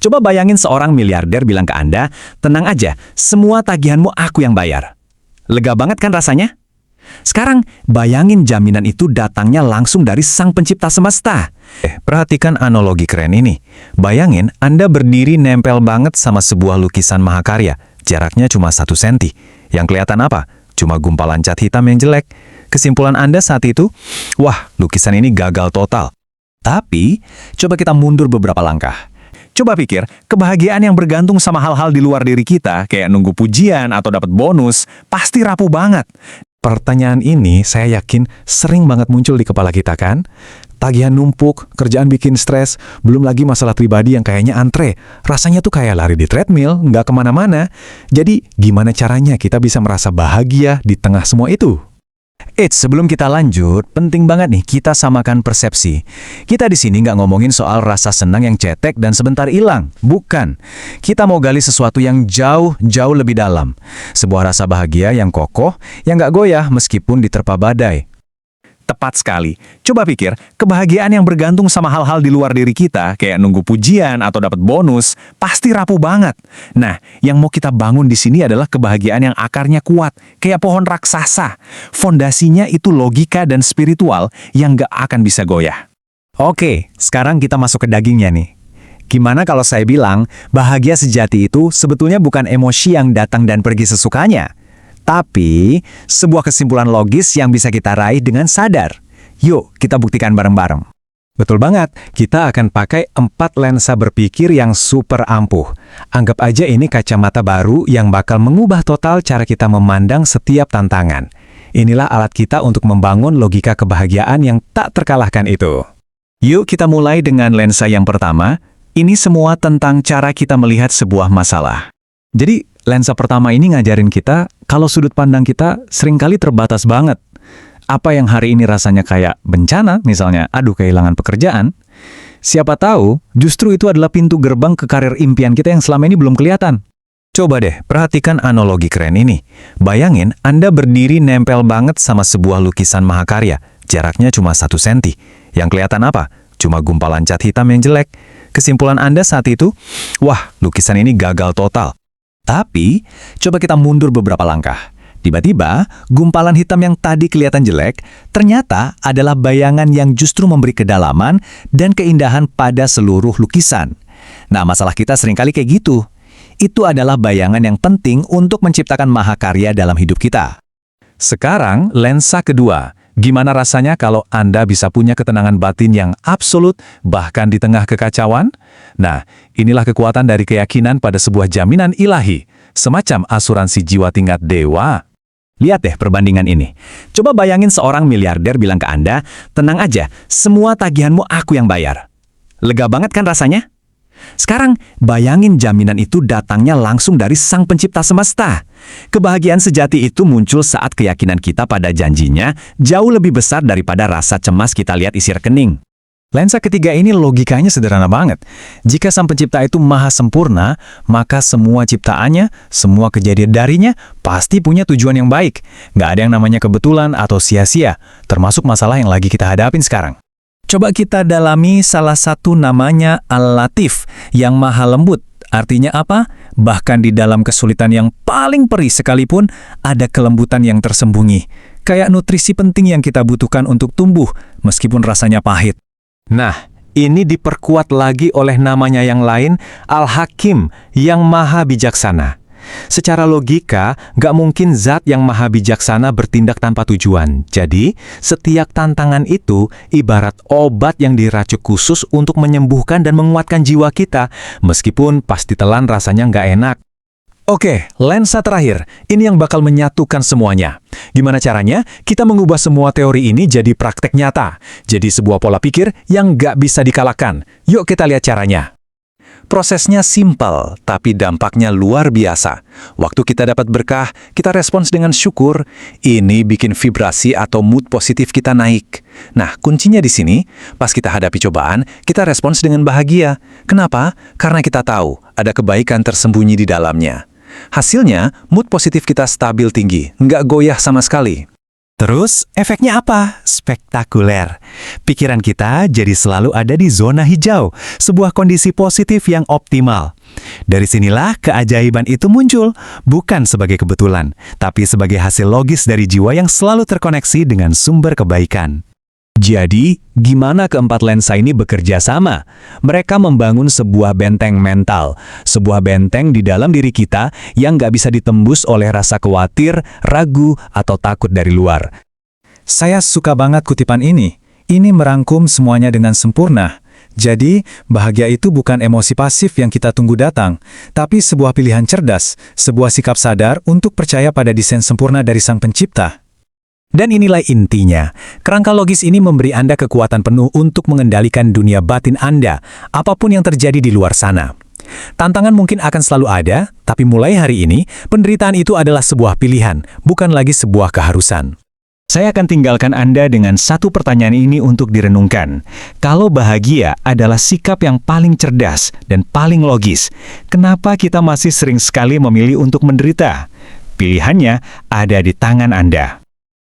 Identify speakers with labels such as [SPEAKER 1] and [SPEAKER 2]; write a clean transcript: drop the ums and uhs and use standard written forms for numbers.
[SPEAKER 1] Coba bayangin seorang miliarder bilang ke Anda, tenang aja, semua tagihanmu aku yang bayar. Lega banget kan rasanya? Sekarang, bayangin jaminan itu datangnya langsung dari sang pencipta semesta.
[SPEAKER 2] Perhatikan analogi keren ini. Bayangin Anda berdiri nempel banget sama sebuah lukisan mahakarya. Jaraknya cuma 1 senti. Yang kelihatan apa? Cuma gumpalan cat hitam yang jelek. Kesimpulan Anda saat itu, wah, lukisan ini gagal total.
[SPEAKER 1] Tapi, coba kita mundur beberapa langkah. Coba pikir, kebahagiaan yang bergantung sama hal-hal di luar diri kita, kayak nunggu pujian atau dapat bonus, pasti rapuh banget.
[SPEAKER 2] Pertanyaan ini saya yakin sering banget muncul di kepala kita kan? Tagihan numpuk, kerjaan bikin stres, belum lagi masalah pribadi yang kayaknya antre. Rasanya tuh kayak lari di treadmill, nggak kemana-mana. Jadi, gimana caranya kita bisa merasa bahagia di tengah semua itu?
[SPEAKER 1] Sebelum kita lanjut, penting banget nih kita samakan persepsi. Kita di sini nggak ngomongin soal rasa senang yang cetek dan sebentar hilang. Bukan. Kita mau gali sesuatu yang jauh lebih dalam. Sebuah rasa bahagia yang kokoh, yang nggak goyah meskipun diterpa badai. Tepat sekali. Coba pikir, kebahagiaan yang bergantung sama hal-hal di luar diri kita, kayak nunggu pujian atau dapat bonus, pasti rapuh banget. Nah, yang mau kita bangun di sini adalah kebahagiaan yang akarnya kuat, kayak pohon raksasa. Fondasinya itu logika dan spiritual yang gak akan bisa goyah. Oke, sekarang kita masuk ke dagingnya nih. Gimana kalau saya bilang, bahagia sejati itu sebetulnya bukan emosi yang datang dan pergi sesukanya, tapi sebuah kesimpulan logis yang bisa kita raih dengan sadar. Yuk, kita buktikan bareng-bareng.
[SPEAKER 2] Betul banget, kita akan pakai 4 lensa berpikir yang super ampuh. Anggap aja ini kacamata baru yang bakal mengubah total cara kita memandang setiap tantangan. Inilah alat kita untuk membangun logika kebahagiaan yang tak terkalahkan itu.
[SPEAKER 1] Yuk kita mulai dengan lensa yang pertama. Ini semua tentang cara kita melihat sebuah masalah.
[SPEAKER 2] Jadi, lensa pertama ini ngajarin kita kalau sudut pandang kita seringkali terbatas banget. Apa yang hari ini rasanya kayak bencana, misalnya, aduh kehilangan pekerjaan, siapa tahu justru itu adalah pintu gerbang ke karir impian kita yang selama ini belum kelihatan. Coba deh, perhatikan analogi keren ini. Bayangin Anda berdiri nempel banget sama sebuah lukisan mahakarya. Jaraknya cuma 1 senti. Yang kelihatan apa? Cuma gumpalan cat hitam yang jelek. Kesimpulan Anda saat itu, wah, lukisan ini gagal total.
[SPEAKER 1] Tapi, coba kita mundur beberapa langkah. Tiba-tiba, gumpalan hitam yang tadi kelihatan jelek, ternyata adalah bayangan yang justru memberi kedalaman dan keindahan pada seluruh lukisan. Nah, masalah kita seringkali kayak gitu. Itu adalah bayangan yang penting untuk menciptakan mahakarya dalam hidup kita.
[SPEAKER 2] Sekarang, lensa kedua. Gimana rasanya kalau Anda bisa punya ketenangan batin yang absolut, bahkan di tengah kekacauan? Nah, inilah kekuatan dari keyakinan pada sebuah jaminan ilahi, semacam asuransi jiwa tingkat dewa.
[SPEAKER 1] Lihat deh perbandingan ini. Coba bayangin seorang miliarder bilang ke Anda, tenang aja, semua tagihanmu aku yang bayar. Lega banget kan rasanya? Sekarang, bayangin jaminan itu datangnya langsung dari sang pencipta semesta. Kebahagiaan sejati itu muncul saat keyakinan kita pada janjinya jauh lebih besar daripada rasa cemas kita lihat isi rekening.
[SPEAKER 2] Lensa ketiga ini logikanya sederhana banget. Jika sang pencipta itu maha sempurna, maka semua ciptaannya, semua kejadian darinya, pasti punya tujuan yang baik. Nggak ada yang namanya kebetulan atau sia-sia, termasuk masalah yang lagi kita hadapin sekarang.
[SPEAKER 1] Coba kita dalami salah satu namanya Al-Latif, yang maha lembut. Artinya apa? Bahkan di dalam kesulitan yang paling perih sekalipun, ada kelembutan yang tersembunyi. Kayak nutrisi penting yang kita butuhkan untuk tumbuh, meskipun rasanya pahit.
[SPEAKER 2] Nah, ini diperkuat lagi oleh namanya yang lain, Al-Hakim, yang maha bijaksana. Secara logika, nggak mungkin zat yang maha bijaksana bertindak tanpa tujuan. Jadi, setiap tantangan itu ibarat obat yang diracik khusus untuk menyembuhkan dan menguatkan jiwa kita, meskipun pas ditelan rasanya nggak enak.
[SPEAKER 1] Oke, lensa terakhir. Ini yang bakal menyatukan semuanya. Gimana caranya? Kita mengubah semua teori ini jadi praktek nyata. Jadi sebuah pola pikir yang nggak bisa dikalahkan. Yuk kita lihat caranya. Prosesnya simpel, tapi dampaknya luar biasa. Waktu kita dapat berkah, kita respons dengan syukur. Ini bikin vibrasi atau mood positif kita naik. Nah, kuncinya di sini, pas kita hadapi cobaan, kita respons dengan bahagia. Kenapa? Karena kita tahu ada kebaikan tersembunyi di dalamnya. Hasilnya, mood positif kita stabil tinggi, nggak goyah sama sekali.
[SPEAKER 3] Terus, efeknya apa? Spektakuler. Pikiran kita jadi selalu ada di zona hijau, sebuah kondisi positif yang optimal. Dari sinilah keajaiban itu muncul, bukan sebagai kebetulan, tapi sebagai hasil logis dari jiwa yang selalu terkoneksi dengan sumber kebaikan.
[SPEAKER 1] Jadi, gimana keempat lensa ini bekerja sama? Mereka membangun sebuah benteng mental, sebuah benteng di dalam diri kita yang nggak bisa ditembus oleh rasa khawatir, ragu, atau takut dari luar.
[SPEAKER 2] Saya suka banget kutipan ini. Ini merangkum semuanya dengan sempurna. Jadi, bahagia itu bukan emosi pasif yang kita tunggu datang, tapi sebuah pilihan cerdas, sebuah sikap sadar untuk percaya pada desain sempurna dari Sang Pencipta.
[SPEAKER 1] Dan inilah intinya, kerangka logis ini memberi Anda kekuatan penuh untuk mengendalikan dunia batin Anda, apapun yang terjadi di luar sana. Tantangan mungkin akan selalu ada, tapi mulai hari ini, penderitaan itu adalah sebuah pilihan, bukan lagi sebuah keharusan. Saya akan tinggalkan Anda dengan satu pertanyaan ini untuk direnungkan. Kalau bahagia adalah sikap yang paling cerdas dan paling logis, kenapa kita masih sering sekali memilih untuk menderita? Pilihannya ada di tangan Anda.